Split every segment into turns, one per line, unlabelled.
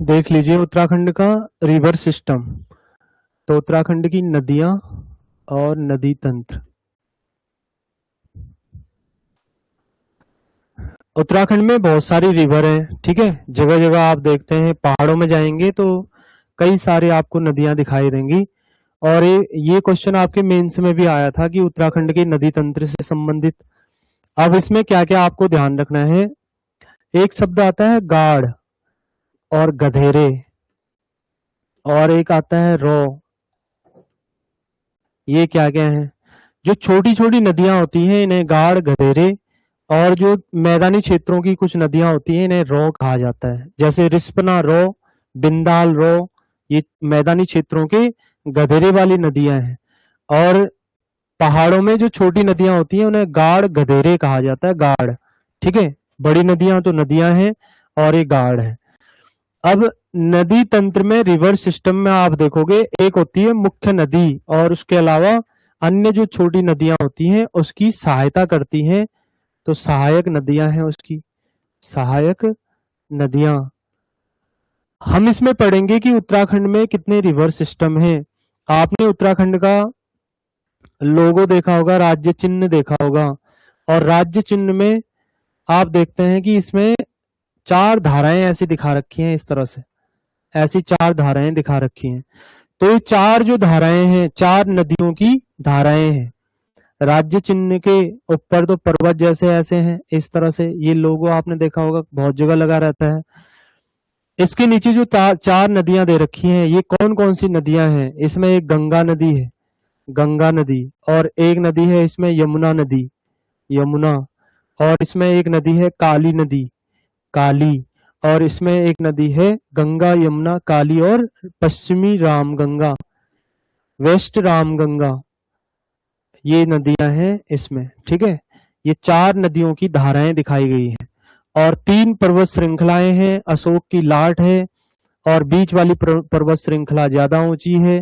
देख लीजिए उत्तराखंड का रिवर सिस्टम। तो उत्तराखंड की नदियां और नदी तंत्र। उत्तराखंड में बहुत सारी रिवर हैं, ठीक है। जगह जगह आप देखते हैं, पहाड़ों में जाएंगे तो कई सारे आपको नदियां दिखाई देंगी। और ये क्वेश्चन आपके मेंस में भी आया था कि उत्तराखंड के नदी तंत्र से संबंधित। अब इसमें क्या क्या आपको ध्यान रखना है। एक शब्द आता है गाढ़ और गधेरे, और एक आता है रो। ये क्या क्या है? जो छोटी छोटी नदियां होती हैं इन्हें गाढ़ गधेरे, और जो मैदानी क्षेत्रों की कुछ नदियां होती हैं इन्हें रो कहा जाता है। जैसे रिस्पना रो, बिंदाल रो, ये मैदानी क्षेत्रों के गधेरे वाली नदियां हैं। और पहाड़ों में जो छोटी नदियां होती हैं उन्हें गाढ़ गधेरे कहा जाता है। गाढ़, ठीक है। बड़ी नदियां तो नदियां हैं और ये गाढ़ है। अब नदी तंत्र में रिवर सिस्टम में आप देखोगे एक होती है मुख्य नदी, और उसके अलावा अन्य जो छोटी नदियां होती हैं उसकी सहायता करती हैं। तो सहायक नदियां हैं उसकी, सहायक नदियां। हम इसमें पढ़ेंगे कि उत्तराखंड में कितने रिवर सिस्टम हैं। आपने उत्तराखंड का लोगो देखा होगा, राज्य चिन्ह देखा होगा, और राज्य चिन्ह में आप देखते हैं कि इसमें 4 धाराएं ऐसी दिखा रखी हैं। इस तरह से ऐसी 4 धाराएं दिखा रखी हैं। तो ये 4 जो धाराएं हैं, 4 नदियों की धाराएं हैं। राज्य चिन्ह के ऊपर तो पर्वत जैसे ऐसे हैं, इस तरह से ये लोगो आपने देखा होगा, बहुत जगह लगा रहता है। इसके नीचे जो 4 नदियां दे रखी हैं, ये कौन कौन सी नदियां हैं? इसमें एक गंगा नदी है, गंगा नदी, और एक नदी है इसमें यमुना नदी, यमुना, और इसमें एक नदी है काली नदी, काली, और इसमें एक नदी है गंगा यमुना काली और पश्चिमी रामगंगा, वेस्ट रामगंगा। ये नदियां हैं इसमें, ठीक है। ये 4 नदियों की धाराएं दिखाई गई हैं। और 3 पर्वत श्रृंखलाएं हैं, अशोक की लाट है, और बीच वाली पर्वत श्रृंखला ज्यादा ऊंची है।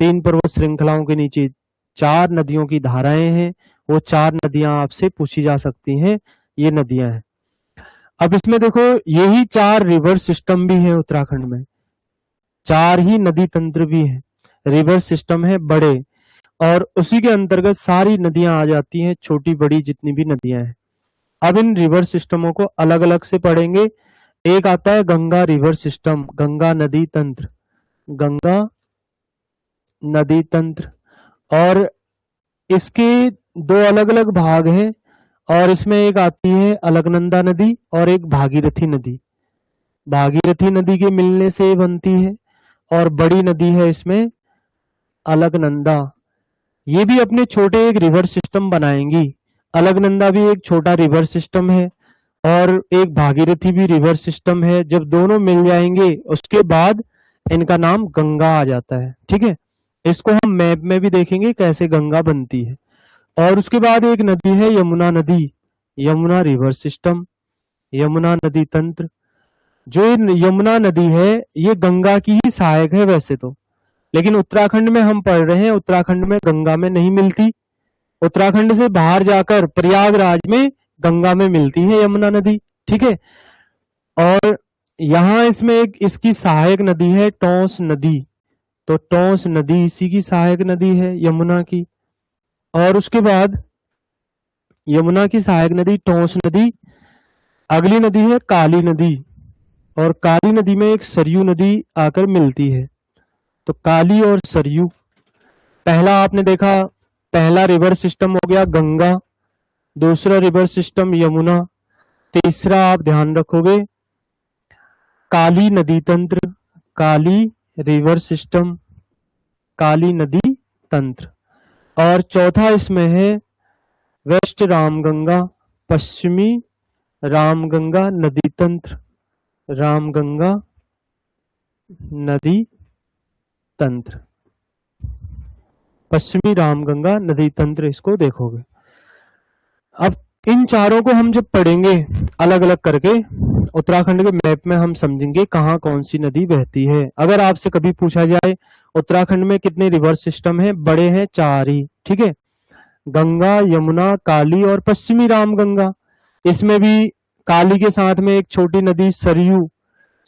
3 पर्वत श्रृंखलाओं के नीचे 4 नदियों की धाराएं हैं। वो 4 नदियां आपसे पूछी जा सकती हैं, ये नदियां हैं। अब इसमें देखो यही 4 रिवर सिस्टम भी हैं उत्तराखंड में, 4 ही नदी तंत्र भी हैं। रिवर सिस्टम है बड़े, और उसी के अंतर्गत सारी नदियां आ जाती हैं, छोटी बड़ी जितनी भी नदियां हैं। अब इन रिवर सिस्टमों को अलग अलग से पढ़ेंगे। एक आता है गंगा रिवर सिस्टम, गंगा नदी तंत्र, गंगा नदी तंत्र, और इसके 2 अलग अलग भाग हैं। और इसमें एक आती है अलकनंदा नदी और एक भागीरथी नदी। भागीरथी नदी के मिलने से बनती है, और बड़ी नदी है इसमें अलकनंदा। ये भी अपने छोटे एक रिवर सिस्टम बनाएंगी। अलकनंदा भी एक छोटा रिवर सिस्टम है, और एक भागीरथी भी रिवर सिस्टम है। जब दोनों मिल जाएंगे उसके बाद इनका नाम गंगा आ जाता है, ठीक है। इसको हम मैप में भी देखेंगे कैसे गंगा बनती है। और उसके बाद एक नदी है यमुना नदी, यमुना रिवर सिस्टम, यमुना नदी तंत्र। जो यमुना नदी है ये गंगा की ही सहायक है वैसे तो, लेकिन उत्तराखंड में हम पढ़ रहे हैं, उत्तराखंड में गंगा में नहीं मिलती। उत्तराखंड से बाहर जाकर प्रयागराज में गंगा में मिलती है यमुना नदी, ठीक है। और यहाँ इसमें एक इसकी सहायक नदी है टोंस नदी। तो टोंस नदी इसी की सहायक नदी है यमुना की। और उसके बाद यमुना की सहायक नदी टोंस नदी। अगली नदी है काली नदी, और काली नदी में एक सरयू नदी आकर मिलती है। तो काली और सरयू, पहला आपने देखा, पहला रिवर सिस्टम हो गया गंगा, दूसरा रिवर सिस्टम यमुना, तीसरा आप ध्यान रखोगे काली नदी तंत्र, काली रिवर सिस्टम, काली नदी तंत्र। और चौथा इसमें है वेस्ट रामगंगा, पश्चिमी रामगंगा नदी तंत्र, रामगंगा नदी तंत्र, पश्चिमी रामगंगा नदी तंत्र, इसको देखोगे। अब इन चारों को हम जब पढ़ेंगे अलग अलग करके, उत्तराखंड के मैप में हम समझेंगे कहाँ कौन सी नदी बहती है। अगर आपसे कभी पूछा जाए उत्तराखंड में कितने रिवर सिस्टम हैं, बड़े हैं 4 ही, ठीक है। गंगा, यमुना, काली और पश्चिमी रामगंगा। इसमें भी काली के साथ में एक छोटी नदी सरयू,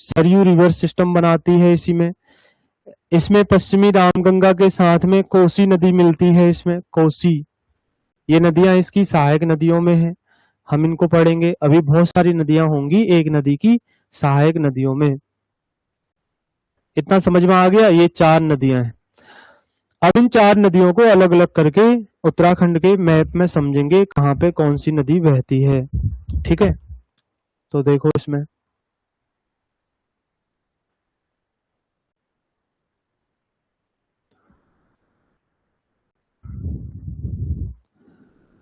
सरयू रिवर सिस्टम बनाती है इसी में। इसमें पश्चिमी रामगंगा के साथ में कोसी नदी मिलती है, इसमें कोसी, ये नदियां इसकी सहायक नदियों में है। हम इनको पढ़ेंगे, अभी बहुत सारी नदियां होंगी एक नदी की सहायक नदियों में। इतना समझ में आ गया, ये 4 नदियां हैं। अब इन 4 नदियों को अलग अलग करके उत्तराखंड के मैप में समझेंगे कहाँ पे कौन सी नदी बहती है। ठीक है, तो देखो इसमें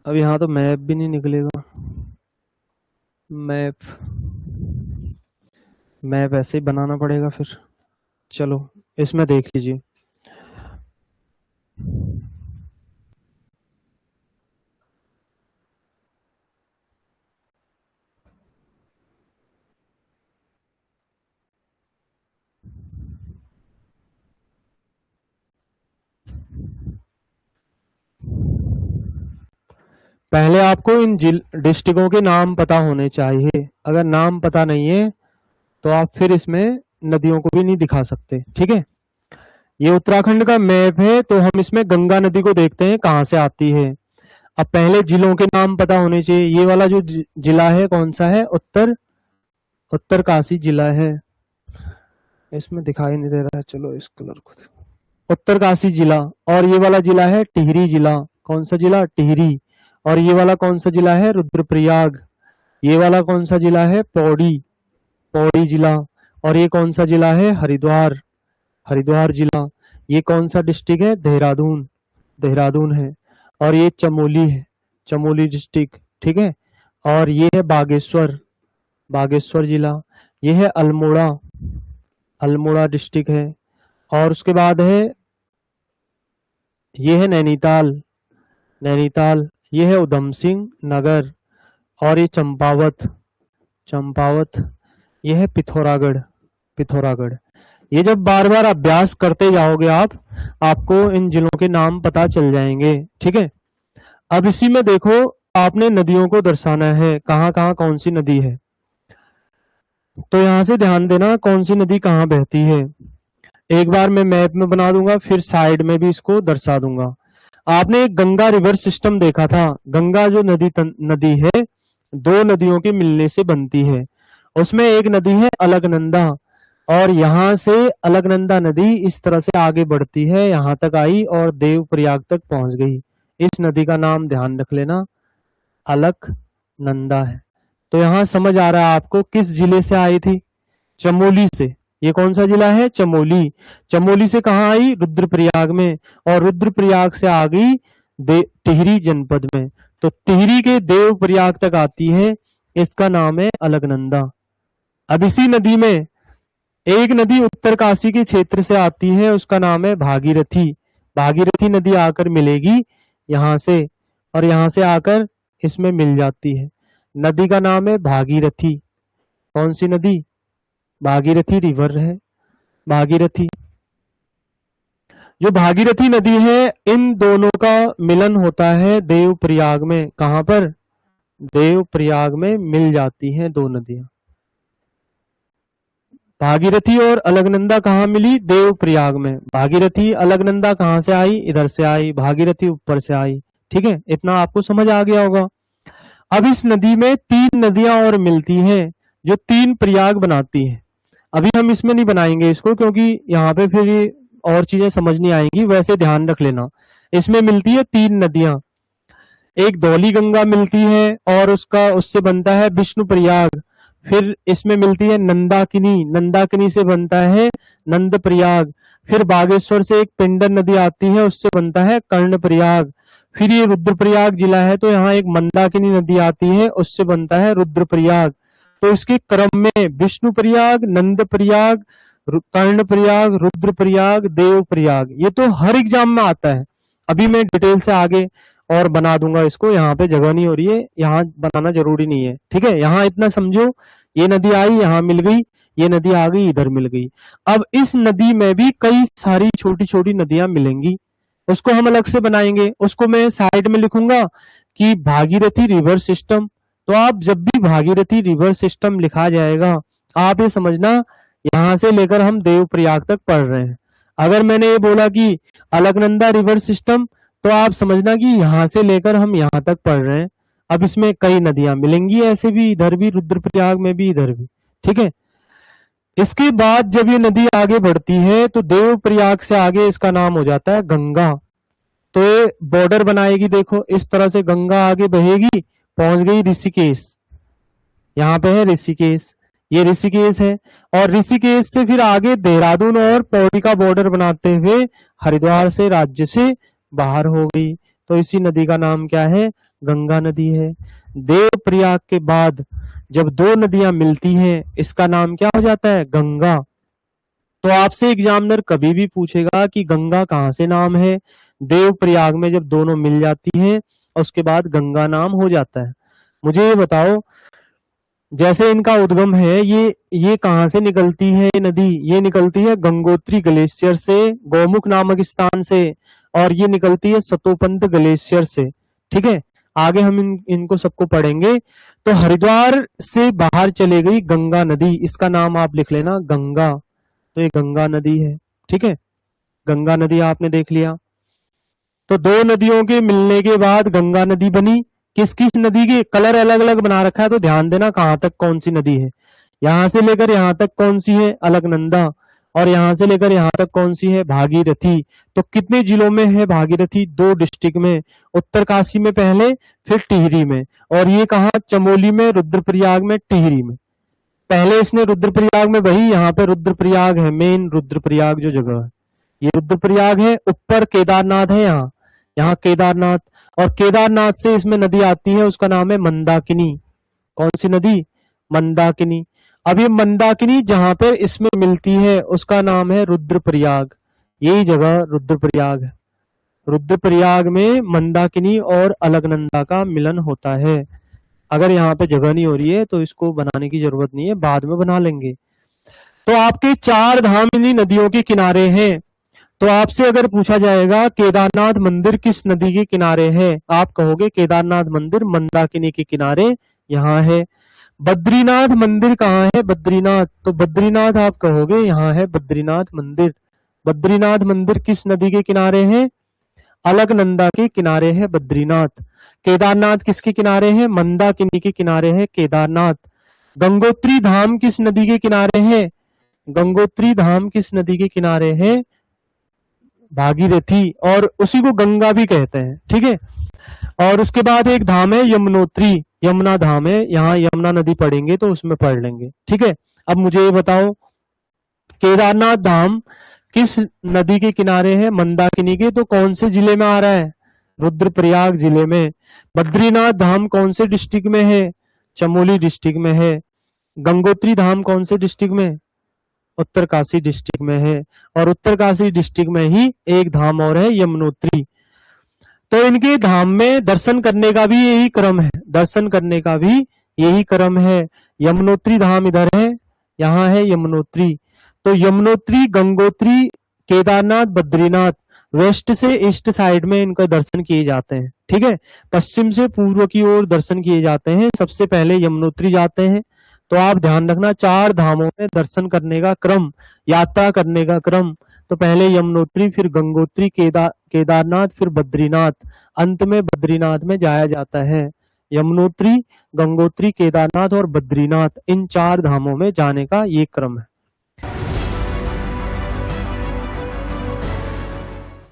अब यहाँ तो मैप भी नहीं निकलेगा। मैप मैप ऐसे ही बनाना पड़ेगा फिर। चलो इसमें देख लीजिए, पहले आपको इन डिस्ट्रिक्टों के नाम पता होने चाहिए। अगर नाम पता नहीं है तो आप फिर इसमें नदियों को भी नहीं दिखा सकते। ठीक है, ये उत्तराखंड का मैप है, तो हम इसमें गंगा नदी को देखते हैं कहाँ से आती है। अब पहले जिलों के नाम पता होने चाहिए। ये वाला जो जिला है कौन सा है, उत्तरकाशी जिला है। इसमें दिखाई नहीं दे रहा है, चलो इस कलर को उत्तरकाशी जिला। और ये वाला जिला है टिहरी जिला। कौन सा जिला, टिहरी। और ये वाला कौन सा जिला है, रुद्रप्रयाग। ये वाला कौन सा जिला है, पौड़ी, पौड़ी जिला। और ये कौन सा जिला है, हरिद्वार, हरिद्वार जिला। ये कौन सा डिस्ट्रिक्ट है, देहरादून, देहरादून है। और ये चमोली है, चमोली डिस्ट्रिक्ट। ठीक है, और ये है बागेश्वर, बागेश्वर जिला। ये है अल्मोड़ा, अल्मोड़ा डिस्ट्रिक्ट है। और उसके बाद है ये है नैनीताल, नैनीताल। ये है उधम सिंह नगर। और ये चंपावत, चंपावत। ये है पिथौरागढ़, पिथौरागढ़। ये जब बार बार अभ्यास करते जाओगे आप, आपको इन जिलों के नाम पता चल जाएंगे। ठीक है, अब इसी में देखो आपने नदियों को दर्शाना है, कहाँ कहाँ कौन सी नदी है। तो यहां से ध्यान देना कौन सी नदी कहाँ बहती है। एक बार मैं मैप में बना दूंगा, फिर साइड में भी इसको दर्शा दूंगा। आपने एक गंगा रिवर सिस्टम देखा था। गंगा जो नदी है, 2 नदियों के मिलने से बनती है। उसमें एक नदी है अलकनंदा, और यहां से अलकनंदा नदी इस तरह से आगे बढ़ती है, यहां तक आई और देवप्रयाग तक पहुंच गई। इस नदी का नाम ध्यान रख लेना, अलकनंदा है। तो यहां समझ आ रहा है आपको किस जिले से आई थी, चमोली से। ये कौन सा जिला है, चमोली। चमोली से कहाँ आई, रुद्रप्रयाग में। और रुद्रप्रयाग से आ गई टिहरी जनपद में। तो टिहरी के देवप्रयाग तक आती है, इसका नाम है अलकनंदा। अब इसी नदी में एक नदी उत्तरकाशी के क्षेत्र से आती है, उसका नाम है भागीरथी। भागीरथी नदी आकर मिलेगी यहां से, और यहां से आकर इसमें मिल जाती है। नदी का नाम है भागीरथी। कौन सी नदी, भागीरथी रिवर है, भागीरथी। जो भागीरथी नदी है, इन दोनों का मिलन होता है देवप्रयाग में। कहां पर, देवप्रयाग में मिल जाती हैं 2 नदियां। भागीरथी और अलकनंदा कहाँ मिली, देवप्रयाग में। भागीरथी अलकनंदा कहाँ से आई, इधर से आई, भागीरथी ऊपर से आई। ठीक है, इतना आपको समझ आ गया होगा। अब इस नदी में 3 नदियां और मिलती हैं जो 3 प्रयाग बनाती हैं। अभी हम इसमें नहीं बनाएंगे इसको, क्योंकि यहाँ पे फिर और चीजें समझ नहीं आएंगी। वैसे ध्यान रख लेना, इसमें मिलती है 3 नदियां। एक धौली गंगा मिलती है, और उससे बनता है विष्णु प्रयाग। फिर इसमें मिलती है नंदाकिनी, नंदाकिनी से बनता है नंद प्रयाग। फिर बागेश्वर से एक पिंडर नदी आती है, उससे बनता है कर्ण प्रयाग। फिर ये रुद्रप्रयाग जिला है, तो यहाँ एक मंदाकिनी नदी आती है, उससे बनता है रुद्रप्रयाग। तो इसके क्रम में विष्णु प्रयाग, नंद प्रयाग, कर्ण प्रयाग, रुद्रप्रयाग, देव प्रयाग, ये तो हर एग्जाम में आता है। अभी मैं डिटेल से आगे और बना दूंगा इसको, यहाँ पे जगह नहीं हो रही है, यहाँ बनाना जरूरी नहीं है। ठीक है, यहाँ इतना समझो, ये नदी आई यहाँ मिल गई, ये नदी आ गई इधर मिल गई। अब इस नदी में भी कई सारी छोटी छोटी नदियां मिलेंगी, उसको हम अलग से बनाएंगे। उसको मैं साइड में लिखूंगा कि भागीरथी रिवर सिस्टम। तो आप जब भी भागीरथी रिवर सिस्टम लिखा जाएगा, आप ये समझना यहाँ से लेकर हम देवप्रयाग तक पढ़ रहे हैं। अगर मैंने ये बोला कि अलकनंदा रिवर सिस्टम, तो आप समझना कि यहाँ से लेकर हम यहाँ तक पढ़ रहे हैं। अब इसमें कई नदियां मिलेंगी, ऐसे भी, इधर भी, रुद्रप्रयाग में भी, इधर भी, ठीक है। इसके बाद जब ये नदी आगे बढ़ती है तो देवप्रयाग से आगे इसका नाम हो जाता है गंगा। तो ये बॉर्डर बनाएगी, देखो इस तरह से गंगा आगे बहेगी, पहुंच गई ऋषिकेश। यहाँ पे है ऋषिकेश, ये ऋषिकेश है, और ऋषिकेश से फिर आगे देहरादून और पौड़ी का बॉर्डर बनाते हुए हरिद्वार से राज्य से बाहर हो गई। तो इसी नदी का नाम क्या है? गंगा नदी है। देवप्रयाग के बाद जब दो नदियां मिलती हैं, इसका नाम क्या हो जाता है? गंगा। तो आपसे एग्जामिनर कभी भी पूछेगा कि गंगा कहाँ से नाम है, देवप्रयाग में जब दोनों मिल जाती हैं और उसके बाद गंगा नाम हो जाता है। मुझे ये बताओ, जैसे इनका उद्गम है, ये कहाँ से निकलती है ये नदी? ये निकलती है गंगोत्री ग्लेशियर से, गौमुख नामक स्थान से, और ये निकलती है सतोपंत ग्लेशियर से, ठीक है। आगे हम इनको सबको पढ़ेंगे। तो हरिद्वार से बाहर चले गई गंगा नदी, इसका नाम आप लिख लेना गंगा। तो ये गंगा नदी है, ठीक है। गंगा नदी आपने देख लिया। तो दो नदियों के मिलने के बाद गंगा नदी बनी। किस किस नदी के कलर अलग अलग बना रखा है, तो ध्यान देना कहां तक कौन सी नदी है। यहां से लेकर यहां तक कौन सी है? अलकनंदा। और यहां से लेकर यहां तक कौन सी है? भागीरथी। तो कितने जिलों में है भागीरथी? 2 डिस्ट्रिक्ट में, उत्तरकाशी में पहले, फिर टिहरी में। और ये कहा? चमोली में, रुद्रप्रयाग में, टिहरी में। पहले इसने रुद्रप्रयाग में बही, यहाँ पे रुद्रप्रयाग है, मेन रुद्रप्रयाग जो जगह है ये रुद्रप्रयाग है। ऊपर केदारनाथ है, यहाँ केदारनाथ, और केदारनाथ से इसमें नदी आती है, उसका नाम है मंदाकिनी। कौन सी नदी? मंदाकिनी। अब ये मंदाकिनी जहां पर इसमें मिलती है उसका नाम है रुद्रप्रयाग। यही जगह रुद्रप्रयाग है। रुद्रप्रयाग में मंदाकिनी और अलकनंदा का मिलन होता है। अगर यहाँ पे जगह नहीं हो रही है तो इसको बनाने की जरूरत नहीं है, बाद में बना लेंगे। तो आपके 4 धाम इन्हीं नदियों के किनारे हैं। तो आपसे अगर पूछा जाएगा केदारनाथ मंदिर किस नदी के किनारे है, आप कहोगे केदारनाथ मंदिर मंदाकिनी के किनारे यहाँ है। बद्रीनाथ मंदिर कहाँ है? बद्रीनाथ, तो बद्रीनाथ आप कहोगे यहाँ है बद्रीनाथ मंदिर। बद्रीनाथ मंदिर किस नदी के किनारे है? अलकनंदा के किनारे है बद्रीनाथ। केदारनाथ किसके किनारे है? मंदाकिनी के किनारे है केदारनाथ। गंगोत्री धाम किस नदी के किनारे है? गंगोत्री धाम किस नदी के किनारे है? भागीरथी, और उसी को गंगा भी कहते हैं, ठीक है। और उसके बाद एक धाम है यमुनोत्री, यमुना धाम है, यहाँ यमुना नदी पढ़ेंगे तो उसमें पढ़ लेंगे, ठीक है। अब मुझे ये बताओ, केदारनाथ धाम किस नदी के किनारे है? मंदाकिनी के। तो कौन से जिले में आ रहा है? रुद्रप्रयाग जिले में। बद्रीनाथ धाम कौन से डिस्ट्रिक्ट में है? चमोली डिस्ट्रिक्ट में है। गंगोत्री धाम कौन से डिस्ट्रिक्ट में? उत्तरकाशी डिस्ट्रिक्ट में है। और उत्तरकाशी डिस्ट्रिक्ट में ही एक धाम और है, यमुनोत्री। तो इनके धाम में दर्शन करने का भी यही क्रम है, दर्शन करने का भी यही क्रम है। यमुनोत्री धाम इधर है, यहाँ है यमुनोत्री। तो यमुनोत्री, गंगोत्री, केदारनाथ, बद्रीनाथ, वेस्ट से ईस्ट साइड में इनका दर्शन किए जाते हैं, ठीक है। पश्चिम से पूर्व की ओर दर्शन किए जाते हैं। सबसे पहले यमुनोत्री जाते हैं। तो आप ध्यान रखना, 4 धामों में दर्शन करने का क्रम, यात्रा करने का क्रम, तो पहले यमुनोत्री, फिर गंगोत्री, केदारनाथ, फिर बद्रीनाथ, अंत में बद्रीनाथ में जाया जाता है। यमुनोत्री, गंगोत्री, केदारनाथ और बद्रीनाथ, इन 4 धामों में जाने का ये क्रम है।